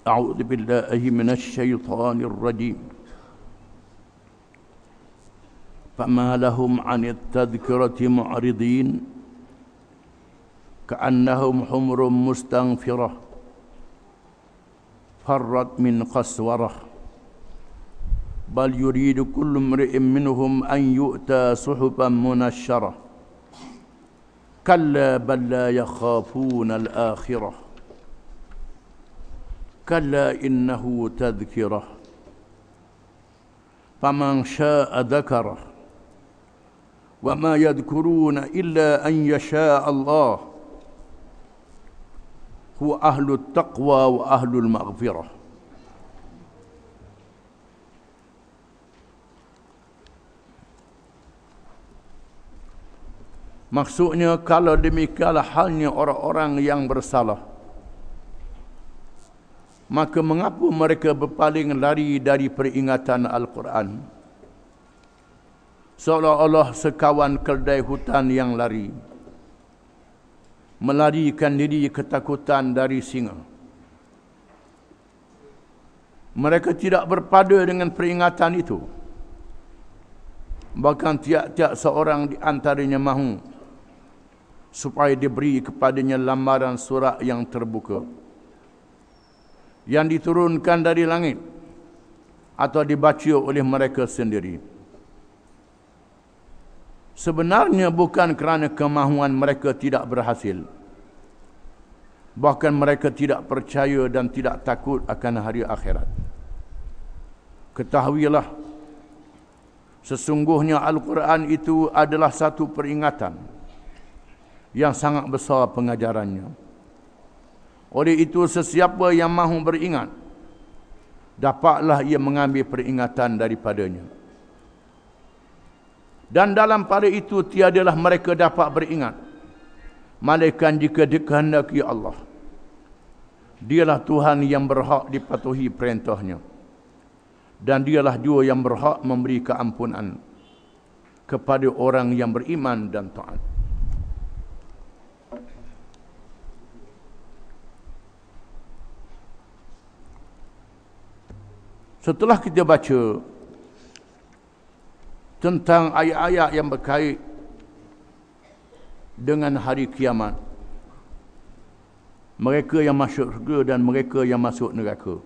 أعوذ بالله من الشيطان الرجيم فما لهم عن التذكرة معرضين كأنهم حمر مستنفرة فرت من قسورة بل يريد كل امرئ منهم أن يؤتى صحفا منشرة كلا بل لا يخافون الآخرة كلا إنه تذكرة فمن شاء ذكره وما يذكرون إلا أن يشاء الله هو أهل التقوى وأهل المغفرة. Maksudnya kalau demikianlah halnya orang-orang yang bersalah, maka mengapa mereka berpaling lari dari peringatan Al-Quran? Seolah-olah sekawan keldai hutan yang lari, melarikan diri ketakutan dari singa. Mereka tidak berpada dengan peringatan itu. Bahkan tiap-tiap seorang di antaranya mahu supaya diberi kepadanya lambaran surat yang terbuka, yang diturunkan dari langit atau dibaca oleh mereka sendiri. Sebenarnya bukan kerana kemahuan mereka tidak berhasil, bahkan mereka tidak percaya dan tidak takut akan hari akhirat. Ketahuilah, sesungguhnya Al-Quran itu adalah satu peringatan yang sangat besar pengajarannya. Oleh itu, sesiapa yang mahu beringat, dapatlah ia mengambil peringatan daripadanya. Dan dalam pada itu tiadalah mereka dapat beringat, malaikat jika dikehendaki Allah. Dialah Tuhan yang berhak dipatuhi perintahnya, dan dialah jua yang berhak memberi keampunan kepada orang yang beriman dan taat. Setelah kita baca tentang ayat-ayat yang berkait dengan hari kiamat, mereka yang masuk syurga dan mereka yang masuk neraka,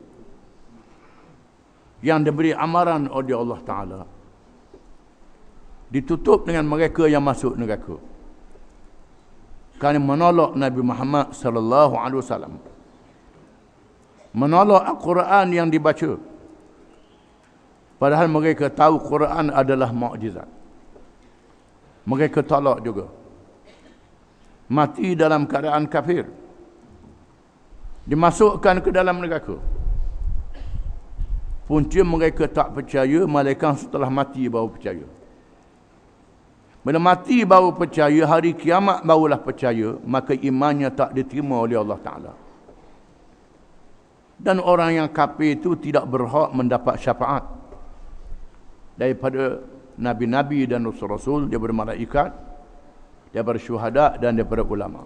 yang diberi amaran oleh Allah Ta'ala, ditutup dengan mereka yang masuk neraka kerana menolak Nabi Muhammad sallallahu alaihi wasallam, menolak Al-Quran yang dibaca. Padahal mereka tahu Quran adalah mukjizat. Mereka tolak juga. Mati dalam keadaan kafir, dimasukkan ke dalam neraka. Punca mereka tak percaya, malaikat setelah mati baru percaya. Bila mati baru percaya, hari kiamat barulah percaya, maka imannya tak diterima oleh Allah Ta'ala. Dan orang yang kafir itu tidak berhak mendapat syafaat daripada Nabi-Nabi dan Rasul-Rasul, daripada malaikat, daripada syuhada dan daripada ulama.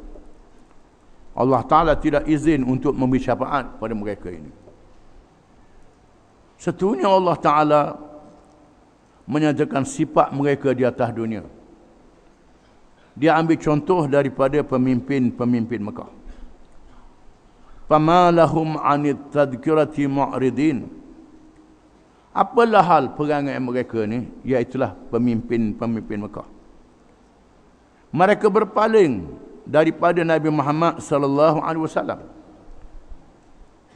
Allah Ta'ala tidak izin untuk memberi syafaat pada mereka ini. Setunya Allah Ta'ala menyatakan sifat mereka di atas dunia. Dia ambil contoh daripada pemimpin-pemimpin Mekah. فَمَا لَهُمْ عَنِ التَّذْكِرَةِ مُعْرِضِينَ. Apalah hal perangai mereka ni? Iaitulah pemimpin-pemimpin Mekah. Mereka berpaling daripada Nabi Muhammad sallallahu alaihi wasallam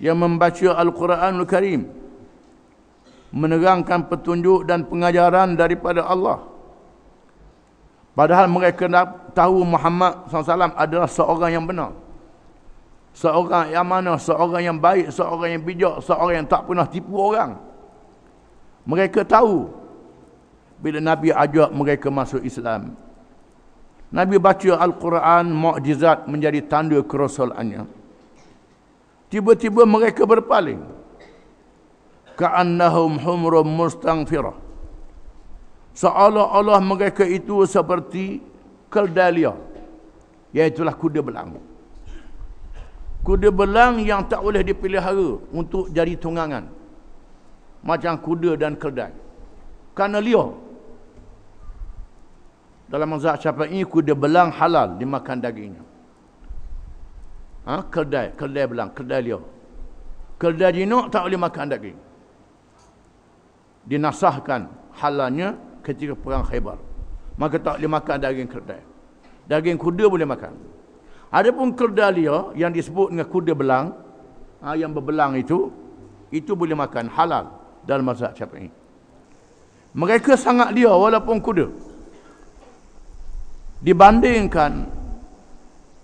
yang membaca Al-Quranul Karim, menerangkan petunjuk dan pengajaran daripada Allah. Padahal mereka tahu Muhammad SAW adalah seorang yang benar, seorang yang mana, seorang yang baik, seorang yang bijak, seorang yang tak pernah tipu orang. Mereka tahu. Bila Nabi ajak mereka masuk Islam, Nabi baca Al-Quran, mukjizat menjadi tanda kerasulannya. Tiba-tiba mereka berpaling. Ka'annahum humrum mustanfirah. Seolah-olah mereka itu seperti keldai liar, iaitulah kuda belang. Kuda belang yang tak boleh dipelihara untuk jadi tunggangan. Macam kuda dan keldai. Kerana liar. Dalam mazhab Syafi'i, kuda belang halal dimakan dagingnya. Keldai belang, keldai liar. Keldai jinak tak boleh makan daging. Dinasahkan halalnya ketika perang Khaybar. Maka tak boleh makan daging keldai. Daging kuda boleh makan. Adapun keldai liar yang disebut dengan kuda belang, yang berbelang itu boleh makan, halal dalam mazhab Syafi'i. Mereka sangat liar walaupun kuda. Dibandingkan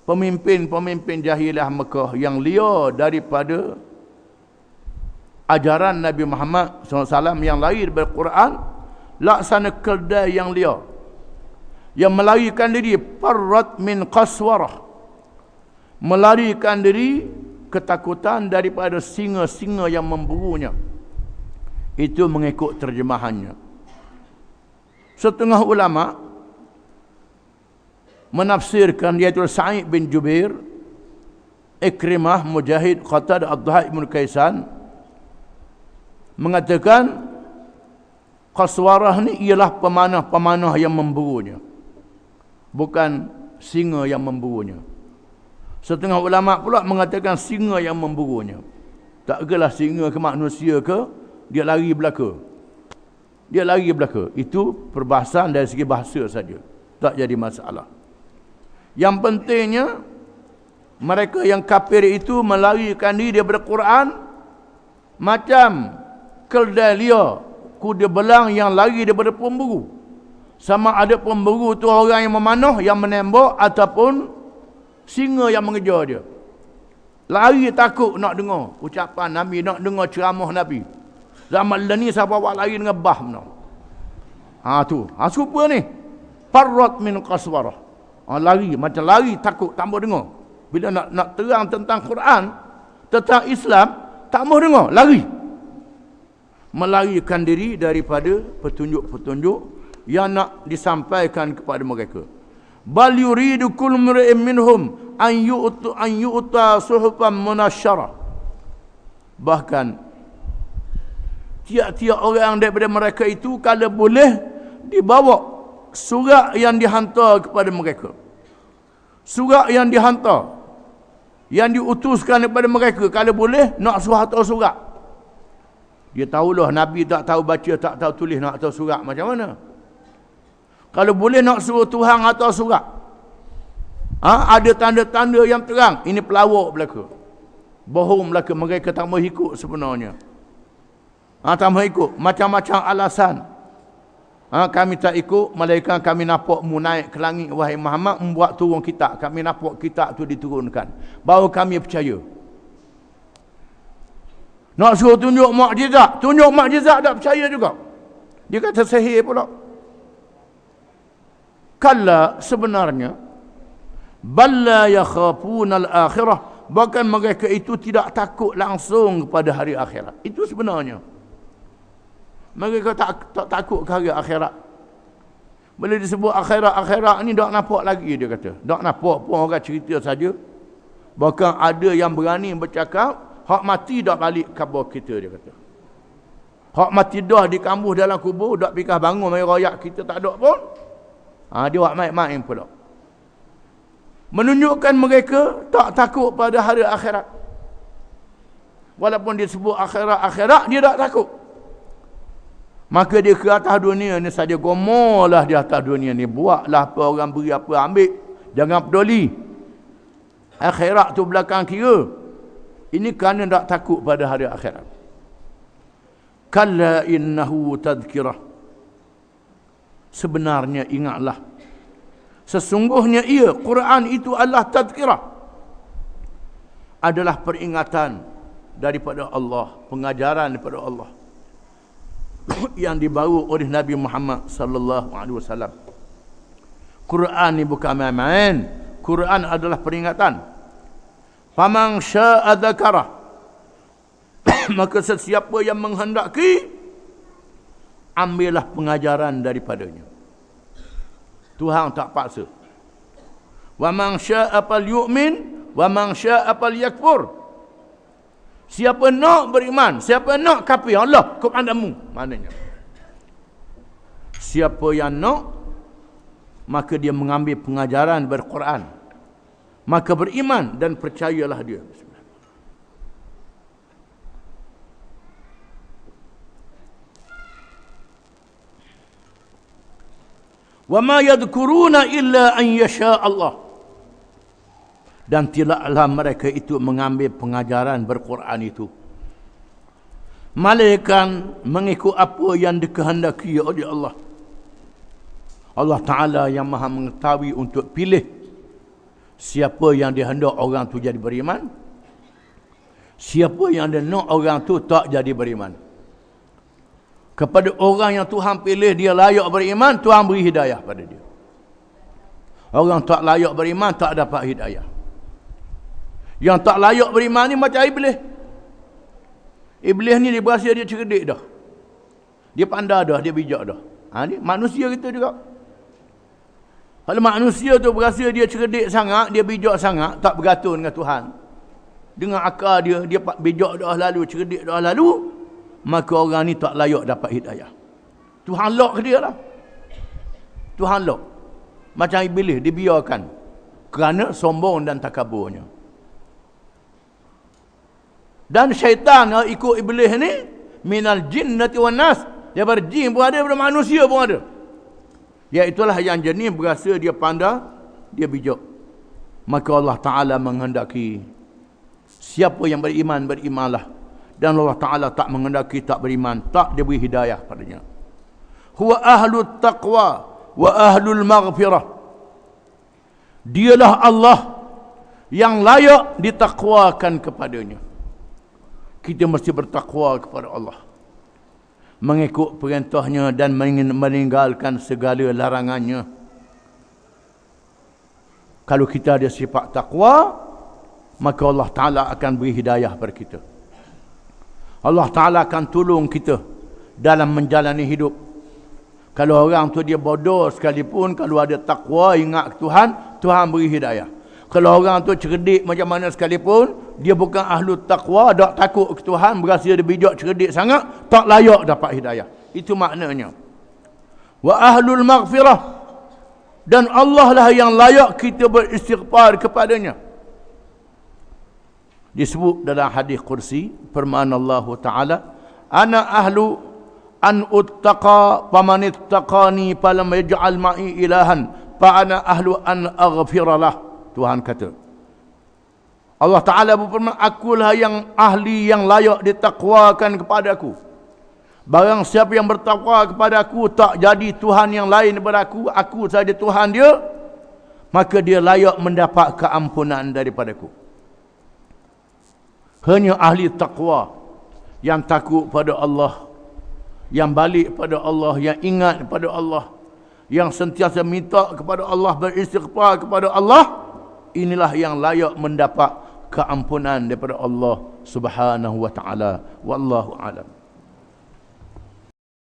pemimpin-pemimpin jahiliah Mekah yang liar daripada ajaran Nabi Muhammad SAW yang lahir dari Quran, laksana keldai yang liar, yang melarikan diri, farrat min qaswarah, melarikan diri ketakutan daripada singa-singa yang memburunya. Itu mengikut terjemahannya. Setengah ulama menafsirkan, iaitu Sa'id bin Jubair, Ikrimah, Mujahid, Qatadah, Ad-Dhahak bin Kaisan, mengatakan qaswarah ni ialah pemanah-pemanah yang memburunya, bukan singa yang memburunya. Setengah ulama pula mengatakan singa yang memburunya. Tak kelah singa ke manusia ke, dia lari belaka. Dia lari belaka. Itu perbahasan dari segi bahasa saja. Tak jadi masalah. Yang pentingnya, mereka yang kafir itu melarikan diri daripada Quran macam keldai liar, kuda belang yang lari daripada pemburu. Sama ada pemburu tu orang yang memanah, yang menembak, ataupun singa yang mengejar dia. Lari takut nak dengar ucapan Nabi, nak dengar ceramah Nabi. Zaman ni siapa buat lari dengan bah benar. Serupa ni. Farrat min qaswarah. Lari, macam lari takut, tak mau dengar. Bila nak terang tentang Quran, tentang Islam, tak mau dengar, lari. Melarikan diri daripada petunjuk-petunjuk yang nak disampaikan kepada mereka. Bal yuridu kullu mar'in minhum an yu'ta suhufan munasyarah. Bahkan tiap-tiap orang daripada mereka itu kalau boleh dibawa surat yang dihantar kepada mereka. Surat yang dihantar, yang diutuskan kepada mereka, kalau boleh nak suruh hantar surat. Dia tahulah Nabi tak tahu baca, tak tahu tulis, nak hantar surat macam mana? Kalau boleh nak suruh Tuhan hantar surat. Ada tanda-tanda yang terang, ini pelawak belaka, bohong belaka, mereka tak mau ikut sebenarnya. Tak mau ikut, macam-macam alasan. Kami tak ikut, malaikat kami nampak mu naik ke langit, wahai Muhammad, membuat turun kitab. Kami nampak kitab tu diturunkan, baru kami percaya. Nak suruh tunjuk mukjizat tak percaya juga. Dia kata sihir pula. Kalla, sebenarnya, balla yakhafuna al-akhirah, bahkan mereka itu tidak takut langsung kepada hari akhirat. Itu sebenarnya. Mereka tak takut ke hari akhirat. Bila disebut akhirat ni tak nampak lagi, dia kata. Tak nampak pun, orang cerita saja. Bahkan ada yang berani bercakap, hak mati tak balik khabar kita, dia kata. Hak mati dah dikambuh dalam kubur, tak pikah bangun mari royak kita tak ada pun. Dia buat main-main pula. Menunjukkan mereka tak takut pada hari akhirat. Walaupun disebut akhirat, dia tak takut. Maka dia ke atas dunia ni saja, gomolah di atas dunia ni. Buatlah apa orang beri apa ambil. Jangan peduli. Akhirat tu belakang kira. Ini kerana tak takut pada hari akhirat. Kalla innahu tadhkirah. Sebenarnya ingatlah. Sesungguhnya ia, Quran itu adalah tadhkirah. Adalah peringatan daripada Allah. Pengajaran daripada Allah. Yang dibawa oleh Nabi Muhammad sallallahu alaihi wasallam. Quran ni bukan main-main. Quran adalah peringatan. Faman syaa'a dzakara. Maka sesiapa yang menghendaki, ambillah pengajaran daripadanya. Tuhan tak paksa. Wa man syaa'a falyu'min wa man syaa'a falyakfur. Siapa nak beriman, siapa nak kafir, Allah kepadamu. Maknanya siapa yang nak, maka dia mengambil pengajaran berquran, maka beriman dan percayalah dia. Wa ma yadhkuruna illa an yasha Allah. Dan tidaklah mereka itu mengambil pengajaran berquran itu melainkan mengikut apa yang dikehendaki oleh Allah. Allah Ta'ala yang maha mengetahui untuk pilih siapa yang dihendak orang tu jadi beriman, siapa yang dia nak orang tu tak jadi beriman. Kepada orang yang Tuhan pilih dia layak beriman, Tuhan beri hidayah pada dia. Orang tak layak beriman tak dapat hidayah. Yang tak layak beriman ni macam iblis. Iblis ni dia berasa dia cerdik dah. Dia pandai dah, dia bijak dah. Ni manusia kita juga. Kalau manusia tu berasa dia cerdik sangat, dia bijak sangat, tak bergantung dengan Tuhan. Dengan akal dia bijak dah lalu, cerdik dah lalu, maka orang ni tak layak dapat hidayah. Tuhan lock dia lah. Tuhan lock. Macam iblis, dibiarkan kerana sombong dan takaburnya. Dan syaitan yang ikut iblis ni minal jinnati wan nas, daripada jin pun ada, daripada manusia pun ada. Iaitulah yang jenis berasa dia pandai, dia bijak. Maka Allah Ta'ala menghendaki siapa yang beriman, berimanlah. Dan Allah Ta'ala tak menghendaki tak beriman, tak dia beri hidayah padanya. Huwa ahlut taqwa wa ahlul maghfirah. Dialah Allah yang layak ditakwakan kepadanya. Kita mesti bertakwa kepada Allah, mengikut perintahnya dan meninggalkan segala larangannya. Kalau kita ada sifat takwa, maka Allah Ta'ala akan beri hidayah kepada kita. Allah Ta'ala akan tolong kita dalam menjalani hidup. Kalau orang tu dia bodoh sekalipun, kalau ada takwa, ingat Tuhan, Tuhan beri hidayah. Kalau orang tu cerdik macam mana sekalipun, dia bukan ahlu taqwa, tak takut ke Tuhan, berasa dia bijak cerdik sangat, tak layak dapat hidayah. Itu maknanya. Wa ahlul maghfirah. Dan Allah lah yang layak kita beristighfar kepadanya. Disebut dalam hadis kursi, firman Allah Ta'ala, ana ahlu an uttaqa faman ittaqani falam yaj'al ma'i ilahan fa ana ahlu an aghfiralah. Tuhan kata, Allah Ta'ala berfirman, akulah yang ahli yang layak ditakwakan kepada aku. Barang siapa yang bertakwa kepada aku, tak jadi Tuhan yang lain daripada aku saja Tuhan dia, maka dia layak mendapat keampunan daripada aku. Hanya ahli takwa yang takut pada Allah, yang balik pada Allah, yang ingat pada Allah, yang sentiasa minta kepada Allah, beristighfar kepada Allah, inilah yang layak mendapat keampunan daripada Allah Subhanahu wa Ta'ala. Wallahu a'lam.